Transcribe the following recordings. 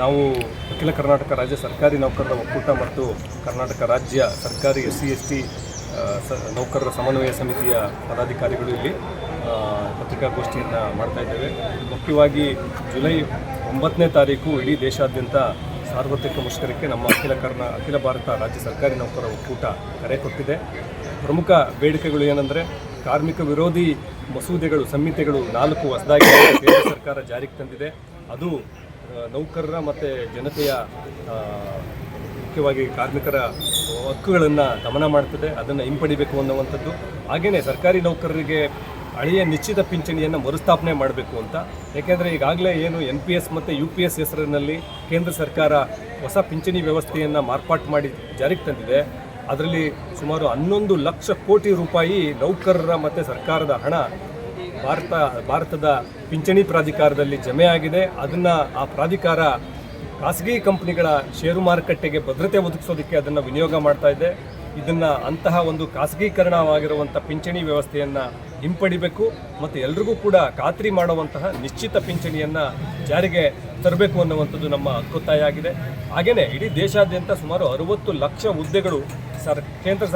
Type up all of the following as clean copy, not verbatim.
ನಾವು ಅಖಿಲ ಕರ್ನಾಟಕ ರಾಜ್ಯ ಸರ್ಕಾರಿ ನೌಕರರ ಒಕ್ಕೂಟ ಮತ್ತು ಕರ್ನಾಟಕ ರಾಜ್ಯ ಸರ್ಕಾರಿ SC/ST ನೌಕರರ ಸಮನ್ವಯ ಸಮಿತಿಯ ಪದಾಧಿಕಾರಿಗಳು ಇಲ್ಲಿ ಪತ್ರಿಕಾಗೋಷ್ಠಿಯನ್ನು ಮಾಡ್ತಾ ಇದ್ದೇವೆ. ಮುಖ್ಯವಾಗಿ ಜುಲೈ 9ನೇ ತಾರೀಕು ಇಡೀ ದೇಶಾದ್ಯಂತ ಸಾರ್ವತ್ರಿಕ ಮುಷ್ಕರಕ್ಕೆ ನಮ್ಮ ಅಖಿಲ ಭಾರತ ರಾಜ್ಯ ಸರ್ಕಾರಿ ನೌಕರರ ಒಕ್ಕೂಟ ಕರೆ ಕೊಟ್ಟಿದೆ. ಪ್ರಮುಖ ಬೇಡಿಕೆಗಳು ಏನಂದರೆ, ಕಾರ್ಮಿಕ ವಿರೋಧಿ ಮಸೂದೆಗಳು ಸಂಹಿತೆಗಳು 4 ಹೊಸದಾಗಿ ಕೇಂದ್ರ ಸರ್ಕಾರ ಜಾರಿಗೆ ತಂದಿದೆ. ಅದು ನೌಕರರ ಮತ್ತು ಜನತೆಯ ಮುಖ್ಯವಾಗಿ ಕಾರ್ಮಿಕರ ಹಕ್ಕುಗಳನ್ನು ದಮನ ಮಾಡ್ತದೆ. ಅದನ್ನು ಹಿಂಪಡಿಬೇಕು ಅನ್ನುವಂಥದ್ದು. ಹಾಗೆಯೇ ಸರ್ಕಾರಿ ನೌಕರರಿಗೆ ಹಳೆಯ ನಿಶ್ಚಿತ ಪಿಂಚಣಿಯನ್ನು ಮರುಸ್ಥಾಪನೆ ಮಾಡಬೇಕು ಅಂತ. ಏಕೆಂದರೆ ಈಗಾಗಲೇ ಏನು NPS ಮತ್ತು UPS ಹೆಸರಿನಲ್ಲಿ ಕೇಂದ್ರ ಸರ್ಕಾರ ಹೊಸ ಪಿಂಚಣಿ ವ್ಯವಸ್ಥೆಯನ್ನು ಮಾರ್ಪಾಟು ಮಾಡಿ ಜಾರಿಗೆ ತಂದಿದೆ. ಅದರಲ್ಲಿ ಸುಮಾರು 11 ಲಕ್ಷ ಕೋಟಿ ರೂಪಾಯಿ ನೌಕರರ ಮತ್ತು ಸರ್ಕಾರದ ಹಣ ಭಾರತದ ಪಿಂಚಣಿ ಪ್ರಾಧಿಕಾರದಲ್ಲಿ ಜಮೆ ಆಗಿದೆ. ಅದನ್ನು ಆ ಪ್ರಾಧಿಕಾರ ಖಾಸಗಿ ಕಂಪನಿಗಳ ಷೇರು ಮಾರುಕಟ್ಟೆಗೆ ಭದ್ರತೆ ಒದಗಿಸೋದಕ್ಕೆ ಅದನ್ನು ವಿನಿಯೋಗ ಮಾಡ್ತಾ ಇದೆ. ಅಂತಹ ಒಂದು ಖಾಸಗೀಕರಣವಾಗಿರುವಂಥ ಪಿಂಚಣಿ ವ್ಯವಸ್ಥೆಯನ್ನು ಹಿಂಪಡಿಬೇಕು ಮತ್ತು ಎಲ್ರಿಗೂ ಕೂಡ ಖಾತ್ರಿ ಮಾಡುವಂತಹ ನಿಶ್ಚಿತ ಪಿಂಚಣಿಯನ್ನು ಜಾರಿಗೆ ತರಬೇಕು ಅನ್ನುವಂಥದ್ದು ನಮ್ಮ ಹಕ್ಕೊತ್ತಾಯ ಆಗಿದೆ. ಹಾಗೆಯೇ ಇಡೀ ದೇಶಾದ್ಯಂತ ಸುಮಾರು 60 ಲಕ್ಷ ಹುದ್ದೆಗಳು ಕೇಂದ್ರ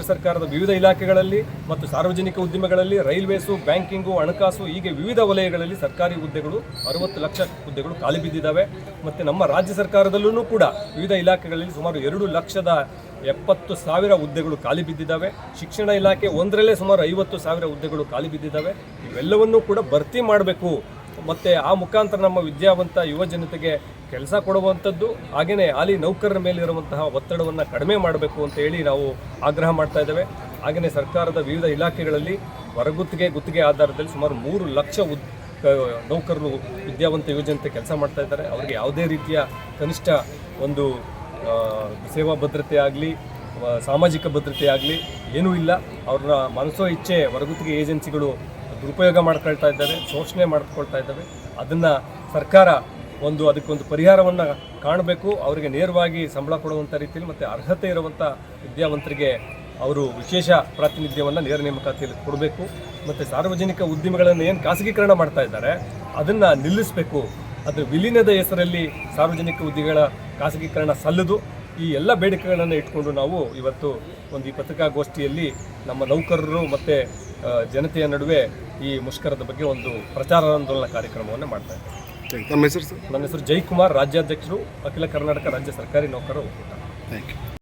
ಸರ್ಕಾರದ ವಿವಿಧ ಇಲಾಖೆಗಳಲ್ಲಿ ಮತ್ತು ಸಾರ್ವಜನಿಕ ಉದ್ದಿಮೆಗಳಲ್ಲಿ, ರೈಲ್ವೇಸು, ಬ್ಯಾಂಕಿಂಗು, ಹಣಕಾಸು, ಹೀಗೆ ವಿವಿಧ ವಲಯಗಳಲ್ಲಿ ಸರ್ಕಾರಿ ಹುದ್ದೆಗಳು 60 ಲಕ್ಷ ಹುದ್ದೆಗಳು ಖಾಲಿ ಬಿದ್ದಿದ್ದಾವೆ. ಮತ್ತು ನಮ್ಮ ರಾಜ್ಯ ಸರ್ಕಾರದಲ್ಲೂ ಕೂಡ ವಿವಿಧ ಇಲಾಖೆಗಳಲ್ಲಿ ಸುಮಾರು 2,70,000 ಹುದ್ದೆಗಳು ಖಾಲಿ ಬಿದ್ದಿದ್ದಾವೆ. ಶಿಕ್ಷಣ ಇಲಾಖೆ ಒಂದರಲ್ಲೇ ಸುಮಾರು 50,000 ಹುದ್ದೆಗಳು ಖಾಲಿ ಬಿದ್ದಿದ್ದಾವೆ. ಇವೆಲ್ಲವನ್ನೂ ಕೂಡ ಭರ್ತಿ ಮಾಡಬೇಕು ಮತ್ತು ಆ ಮುಖಾಂತರ ನಮ್ಮ ವಿದ್ಯಾವಂತ ಯುವ ಜನತೆಗೆ ಕೆಲಸ ಕೊಡುವಂಥದ್ದು, ಹಾಗೆಯೇ ಹಾಲಿ ನೌಕರರ ಮೇಲೆ ಇರುವಂತಹ ಒತ್ತಡವನ್ನು ಕಡಿಮೆ ಮಾಡಬೇಕು ಅಂತ ಹೇಳಿ ನಾವು ಆಗ್ರಹ ಮಾಡ್ತಾ ಇದ್ದೇವೆ. ಹಾಗೆಯೇ ಸರ್ಕಾರದ ವಿವಿಧ ಇಲಾಖೆಗಳಲ್ಲಿ ಗುತ್ತಿಗೆ ಆಧಾರದಲ್ಲಿ ಸುಮಾರು 3 ಲಕ್ಷ ನೌಕರರು ವಿದ್ಯಾವಂತ ಯುವ ಜನತೆ ಕೆಲಸ ಮಾಡ್ತಾ ಇದ್ದಾರೆ. ಅವರಿಗೆ ಯಾವುದೇ ರೀತಿಯ ಕನಿಷ್ಠ ಒಂದು ಸೇವಾ ಭದ್ರತೆ ಆಗಲಿ, ಸಾಮಾಜಿಕ ಭದ್ರತೆ ಆಗಲಿ ಏನೂ ಇಲ್ಲ. ಅವ್ರನ್ನ ಮನಸೋ ಇಚ್ಛೆ ಹೊರಗುತ್ತಿಗೆ ಏಜೆನ್ಸಿಗಳು ದುರುಪಯೋಗ ಮಾಡ್ಕೊಳ್ತಾ ಇದ್ದಾರೆ, ಶೋಷಣೆ ಮಾಡ್ಕೊಳ್ತಾ ಇದ್ದಾವೆ. ಅದನ್ನು ಸರ್ಕಾರ ಅದಕ್ಕೊಂದು ಪರಿಹಾರವನ್ನು ಕಾಣಬೇಕು. ಅವರಿಗೆ ನೇರವಾಗಿ ಸಂಬಳ ಕೊಡುವಂಥ ರೀತಿಯಲ್ಲಿ ಮತ್ತು ಅರ್ಹತೆ ಇರುವಂಥ ವಿದ್ಯಾವಂತರಿಗೆ ಅವರು ವಿಶೇಷ ಪ್ರಾತಿನಿಧ್ಯವನ್ನು ನೇರ ನೇಮಕಾತಿಯಲ್ಲಿ ಕೊಡಬೇಕು. ಮತ್ತು ಸಾರ್ವಜನಿಕ ಉದ್ದಿಮೆಗಳನ್ನು ಏನು ಖಾಸಗೀಕರಣ ಮಾಡ್ತಾ ಇದ್ದಾರೆ ಅದನ್ನು ನಿಲ್ಲಿಸಬೇಕು. ಅದು ವಿಲೀನದ ಹೆಸರಲ್ಲಿ ಸಾರ್ವಜನಿಕ ಉದ್ದಿಮೆಗಳ ಖಾಸಗೀಕರಣ ಸಲ್ಲದು. ಈ ಎಲ್ಲ ಬೇಡಿಕೆಗಳನ್ನು ಇಟ್ಕೊಂಡು ನಾವು ಇವತ್ತು ಈ ಪತ್ರಿಕಾಗೋಷ್ಠಿಯಲ್ಲಿ ನಮ್ಮ ನೌಕರರು ಮತ್ತು ಜನತೆಯ ನಡುವೆ ಈ ಮುಷ್ಕರದ ಬಗ್ಗೆ ಒಂದು ಪ್ರಚಾರಾಂದೋಲನ ಕಾರ್ಯಕ್ರಮವನ್ನು ಮಾಡ್ತಾ ಇದ್ದೇವೆ. ತಮ್ಮ ಹೆಸರು ಸರ್? ನನ್ನ ಹೆಸರು ಜೈಕುಮಾರ್, ರಾಜ್ಯಾಧ್ಯಕ್ಷರು, ಅಖಿಲ ಕರ್ನಾಟಕ ರಾಜ್ಯ ಸರ್ಕಾರಿ ನೌಕರರ ಒಕ್ಕೂಟ. Thank you.